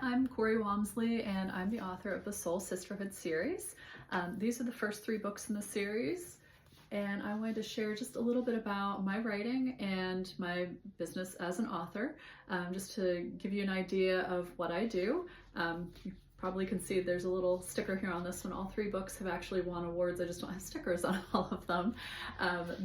I'm Corey Walmsley, and I'm the author of the Soul Sisterhood series. These are the first 3 books in the series, and I wanted to share just a little bit about my writing and my business as an author, just to give you an idea of what I do. You probably can see there's a little sticker here on this one. All 3 books have actually won awards. I just don't have stickers on all of them.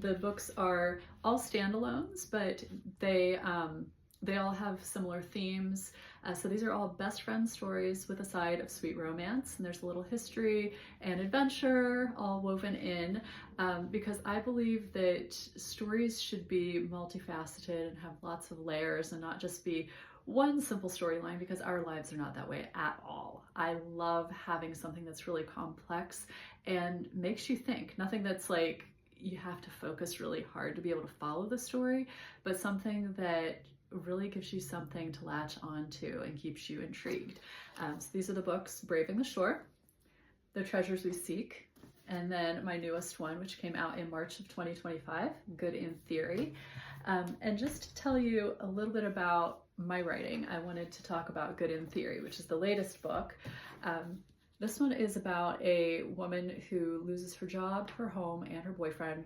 The books are all standalones, but they all have similar themes. So these are all best friend stories with a side of sweet romance, and there's a little history and adventure all woven in, because I believe that stories should be multifaceted and have lots of layers and not just be one simple storyline, because our lives are not that way at all. I love having something that's really complex and makes you think. Nothing that's like you have to focus really hard to be able to follow the story, but something that really gives you something to latch onto and keeps you intrigued. So these are the books: Braving the Shore, The Treasures We Seek, and then my newest one, which came out in March of 2025, Good in Theory. And just to tell you a little bit about my writing, I wanted to talk about Good in Theory, which is the latest book. This one is about a woman who loses her job, her home, and her boyfriend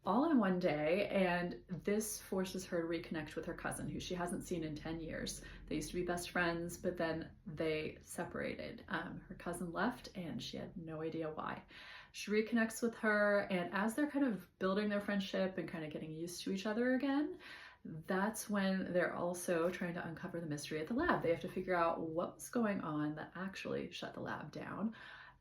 all in one day, and this forces her to reconnect with her cousin, who she hasn't seen in 10 years. They used to be best friends, but then they separated. Her cousin left, and she had no idea why. She reconnects with her, and as they're kind of building their friendship and kind of getting used to each other again, that's when they're also trying to uncover the mystery at the lab. They have to figure out what was going on that actually shut the lab down,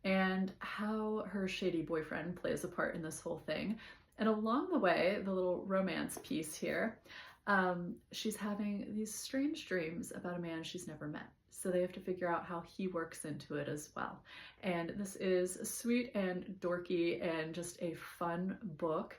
and how her shady boyfriend plays a part in this whole thing. And along the way, the little romance piece here, she's having these strange dreams about a man she's never met. So they have to figure out how he works into it as well. And this is sweet and dorky and just a fun book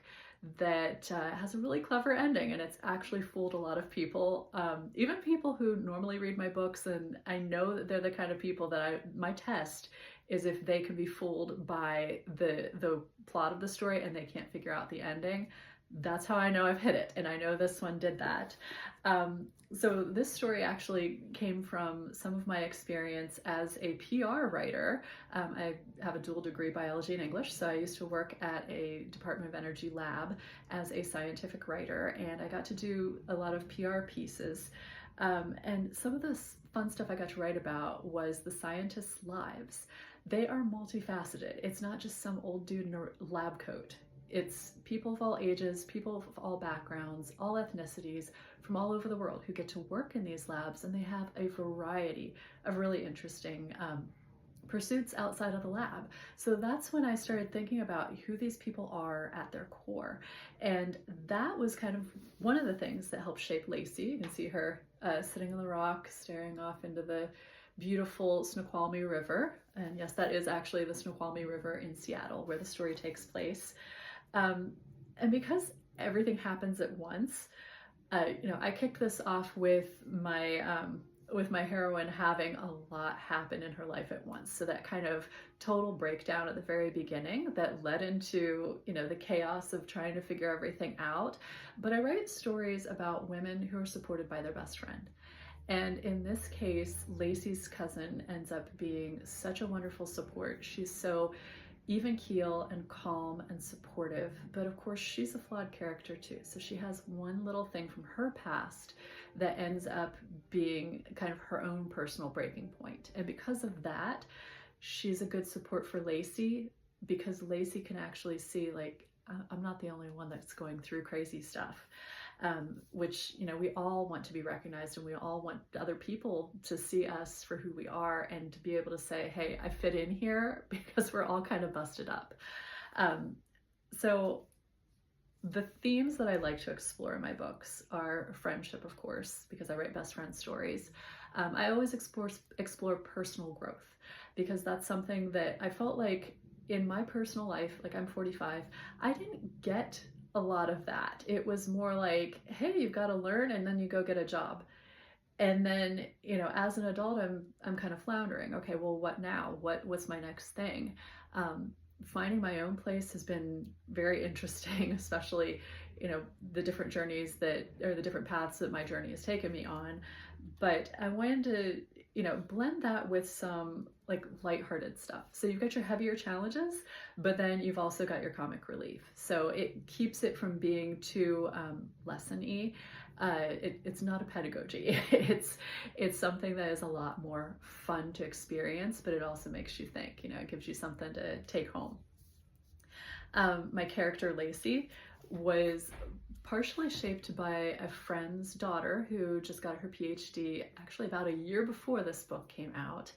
that has a really clever ending, and it's actually fooled a lot of people, even people who normally read my books, and I know that they're the kind of people that my test is if they can be fooled by the plot of the story and they can't figure out the ending. That's how I know I've hit it, and I know this one did that. So this story actually came from some of my experience as a PR writer. I have a dual degree, biology and English, so I used to work at a Department of Energy lab as a scientific writer, and I got to do a lot of PR pieces. And some of the fun stuff I got to write about was the scientists' lives. They are multifaceted. It's not just some old dude in a lab coat. It's people of all ages, people of all backgrounds, all ethnicities from all over the world who get to work in these labs, and they have a variety of really interesting pursuits outside of the lab. So that's when I started thinking about who these people are at their core. And that was kind of one of the things that helped shape Lacey. You can see her sitting on the rock, staring off into the beautiful Snoqualmie River. And yes, that is actually the Snoqualmie River in Seattle, where the story takes place. And because everything happens at once, I kicked this off with my heroine having a lot happen in her life at once. So that kind of total breakdown at the very beginning that led into, the chaos of trying to figure everything out. But I write stories about women who are supported by their best friend. And in this case, Lacey's cousin ends up being such a wonderful support. She's so even keel and calm and supportive, but of course she's a flawed character too. So she has one little thing from her past that ends up being kind of her own personal breaking point. And because of that, she's a good support for Lacey, because Lacey can actually see, like, I'm not the only one that's going through crazy stuff. Which, we all want to be recognized, and we all want other people to see us for who we are and to be able to say, hey, I fit in here, because we're all kind of busted up. So the themes that I like to explore in my books are friendship, of course, because I write best friend stories. I always explore personal growth, because that's something that I felt like in my personal life, like I'm 45, I didn't get a lot of that. It was more like, hey, you've got to learn, and then you go get a job. And then, as an adult, I'm kind of floundering. Okay, well, what now? What's my next thing? Finding my own place has been very interesting, especially, the different journeys the different paths that my journey has taken me on. But I wanted to blend that with some like lighthearted stuff. So you've got your heavier challenges, but then you've also got your comic relief. So it keeps it from being too lesson-y. It's not a pedagogy. It's something that is a lot more fun to experience, but it also makes you think. It gives you something to take home. My character Lacey was partially shaped by a friend's daughter who just got her PhD actually about a year before this book came out.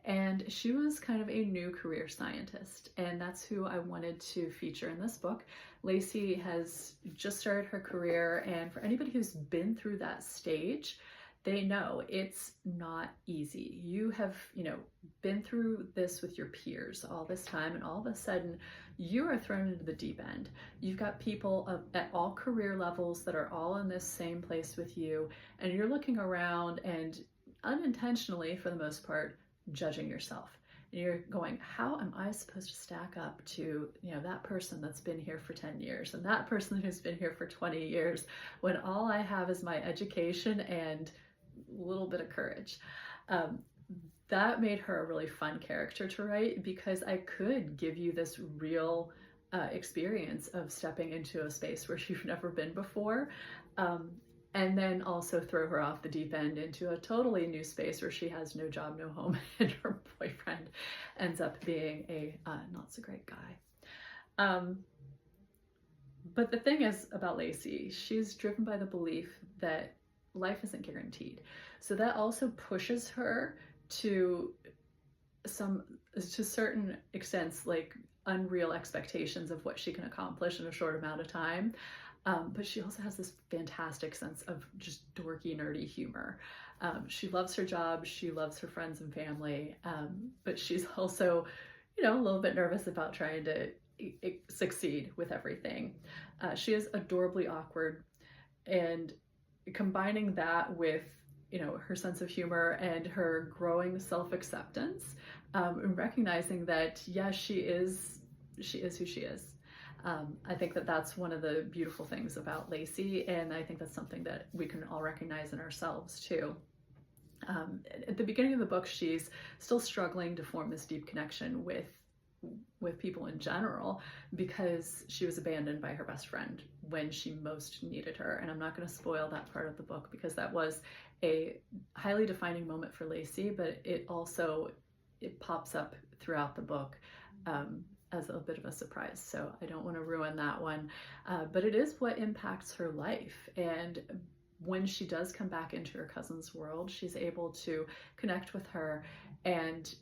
And she was kind of a new career scientist, and that's who I wanted to feature in this book. Lacey has just started her career, and for anybody who's been through that stage, they know it's not easy. You have, been through this with your peers all this time, and all of a sudden you are thrown into the deep end. You've got people at all career levels that are all in this same place with you, and you're looking around and unintentionally, for the most part, judging yourself. And you're going, how am I supposed to stack up to, that person that's been here for 10 years and that person who's been here for 20 years when all I have is my education and a little bit of courage. That made her a really fun character to write because I could give you this real experience of stepping into a space where you've never been before. And then also throw her off the deep end into a totally new space where she has no job, no home, and her boyfriend ends up being a not so great guy. But the thing is about Lacey, she's driven by the belief that life isn't guaranteed. So that also pushes her to certain extents, like unreal expectations of what she can accomplish in a short amount of time. But she also has this fantastic sense of just dorky, nerdy humor. She loves her job, she loves her friends and family, but she's also, a little bit nervous about trying to succeed with everything. She is adorably awkward, and combining that with, her sense of humor and her growing self-acceptance, and recognizing that, yes, she is who she is. I think that that's one of the beautiful things about Lacey, and I think that's something that we can all recognize in ourselves too. At the beginning of the book, she's still struggling to form this deep connection with people in general because she was abandoned by her best friend when she most needed her. And I'm not going to spoil that part of the book because that was a highly defining moment for Lacey, but it pops up throughout the book as a bit of a surprise. So I don't want to ruin that one, but it is what impacts her life. And when she does come back into her cousin's world, she's able to connect with her and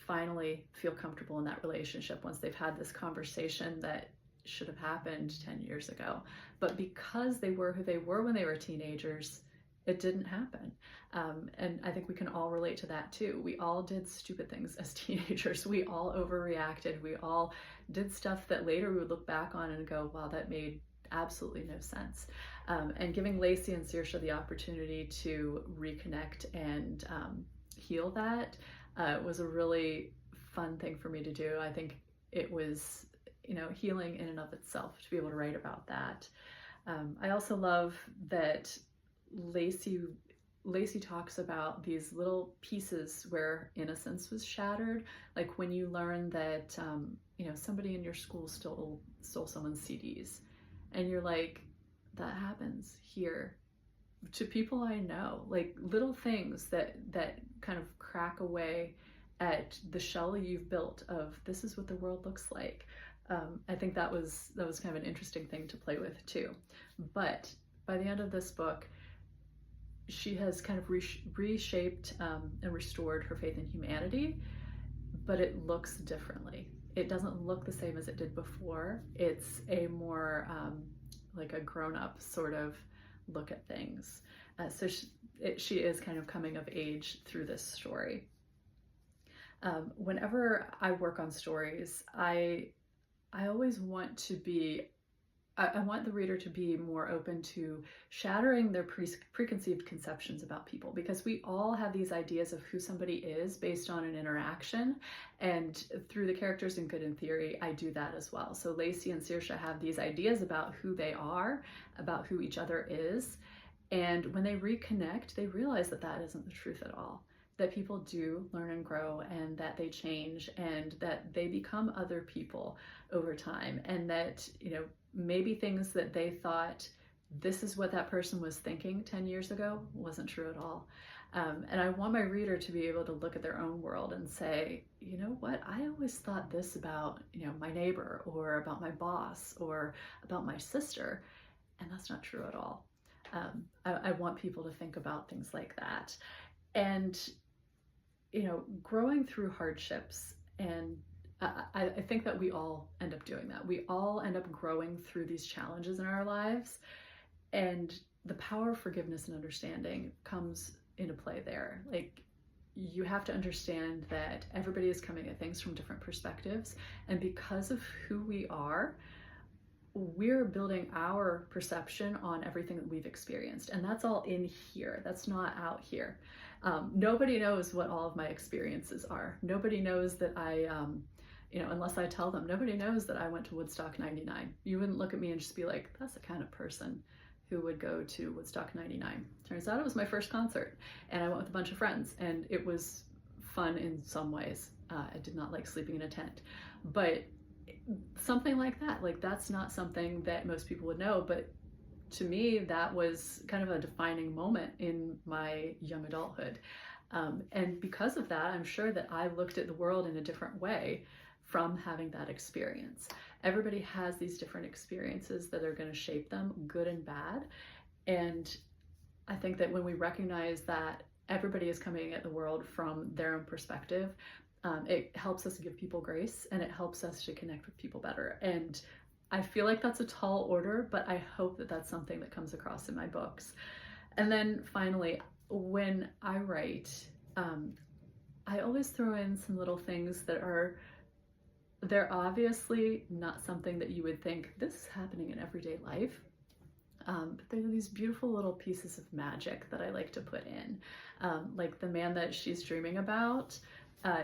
finally feel comfortable in that relationship once they've had this conversation that should have happened 10 years ago. But because they were who they were when they were teenagers, it didn't happen. And I think we can all relate to that too. We all did stupid things as teenagers. We all overreacted. We all did stuff that later we would look back on and go, wow, that made absolutely no sense. And giving Lacey and Saoirse the opportunity to reconnect and heal that was a really fun thing for me to do. I think it was, healing in and of itself to be able to write about that. I also love that Lacey talks about these little pieces where innocence was shattered, like when you learn that somebody in your school stole someone's CDs, and you're like, that happens here to people I know, like little things that kind of crack away at the shell you've built of this is what the world looks like. I think that was kind of an interesting thing to play with too. But by the end of this book, she has kind of reshaped and restored her faith in humanity, but it looks differently. It doesn't look the same as it did before. It's a more like a grown-up sort of look at things. So she is kind of coming of age through this story. Whenever I work on stories, I always want to be I want the reader to be more open to shattering their preconceived conceptions about people, because we all have these ideas of who somebody is based on an interaction, and through the characters in Good in Theory, I do that as well. So Lacey and Saoirse have these ideas about who they are, about who each other is, and when they reconnect, they realize that that isn't the truth at all. that people do learn and grow, and that they change, and that they become other people over time, and that, you know, maybe things that they thought this is what that person was thinking 10 years ago wasn't true at all. And I want my reader to be able to look at their own world and say, you know what, I always thought this about, you know, my neighbor, or about my boss, or about my sister, and that's not true at all. I want people to think about things like that. And, you know, growing through hardships, and I think that we all end up doing that. We all end up growing through these challenges in our lives, and the power of forgiveness and understanding comes into play there. Like, you have to understand that everybody is coming at things from different perspectives, and because of who we are, we're building our perception on everything that we've experienced, and that's all in here. That's not out here. Nobody knows what all of my experiences are. Nobody knows that I, you know, unless I tell them, nobody knows that I went to Woodstock 99. You wouldn't look at me and just be like, that's the kind of person who would go to Woodstock 99. Turns out it was my first concert, and I went with a bunch of friends, and it was fun in some ways. I did not like sleeping in a tent, but something like that, like, that's not something that most people would know, but to me, that was kind of a defining moment in my young adulthood. And because of that, I'm sure that I looked at the world in a different way from having that experience. Everybody has these different experiences that are going to shape them, good and bad. And I think that when we recognize that everybody is coming at the world from their own perspective, it helps us give people grace, and it helps us to connect with people better. And I feel like that's a tall order, but I hope that that's something that comes across in my books. And then finally, when I write, I always throw in some little things that they're obviously not something that you would think this is happening in everyday life. But there are these beautiful little pieces of magic that I like to put in, like the man that she's dreaming about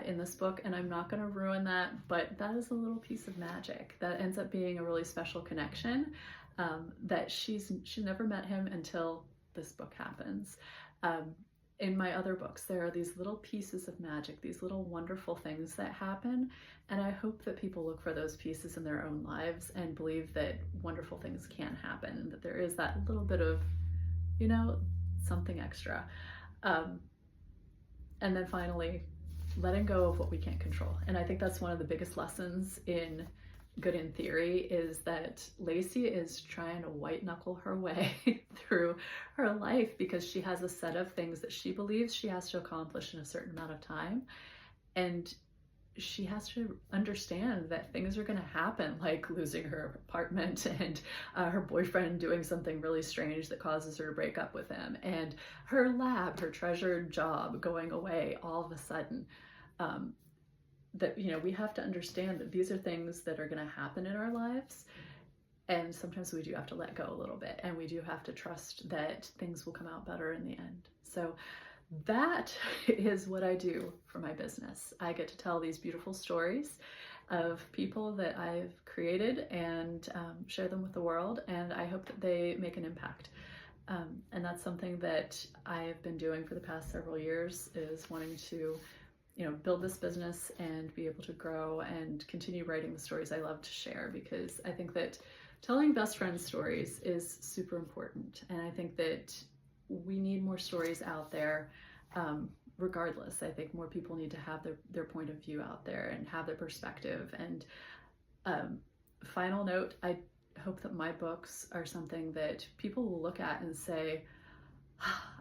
in this book, and I'm not going to ruin that, but that is a little piece of magic that ends up being a really special connection, that she never met him until this book happens. In my other books, there are these little pieces of magic, these little wonderful things that happen, and I hope that people look for those pieces in their own lives and believe that wonderful things can happen, and that there is that little bit of, you know, something extra. And then finally, letting go of what we can't control. And I think that's one of the biggest lessons in Good in Theory, is that Lacey is trying to white knuckle her way through her life because she has a set of things that she believes she has to accomplish in a certain amount of time. And she has to understand that things are going to happen, like losing her apartment, and her boyfriend doing something really strange that causes her to break up with him, and her lab, her treasured job, going away all of a sudden. That, you know, we have to understand that these are things that are going to happen in our lives, and sometimes we do have to let go a little bit, and we do have to trust that things will come out better in the end. So that is what I do for my business. I get to tell these beautiful stories of people that I've created and share them with the world, and I hope that they make an impact. And that's something that I've been doing for the past several years, is wanting to, you know, build this business and be able to grow and continue writing the stories I love to share, because I think that telling best friend stories is super important. And I think that we need more stories out there. Regardless, I think more people need to have their point of view out there and have their perspective. And final note, I hope that my books are something that people will look at and say,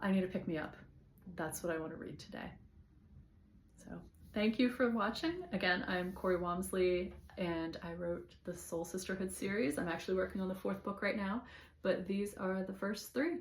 I need to pick me up. That's what I want to read today. So thank you for watching. Again, I'm Corey Walmsley, and I wrote the Soul Sisterhood series. I'm actually working on the 4th book right now, but these are the first 3.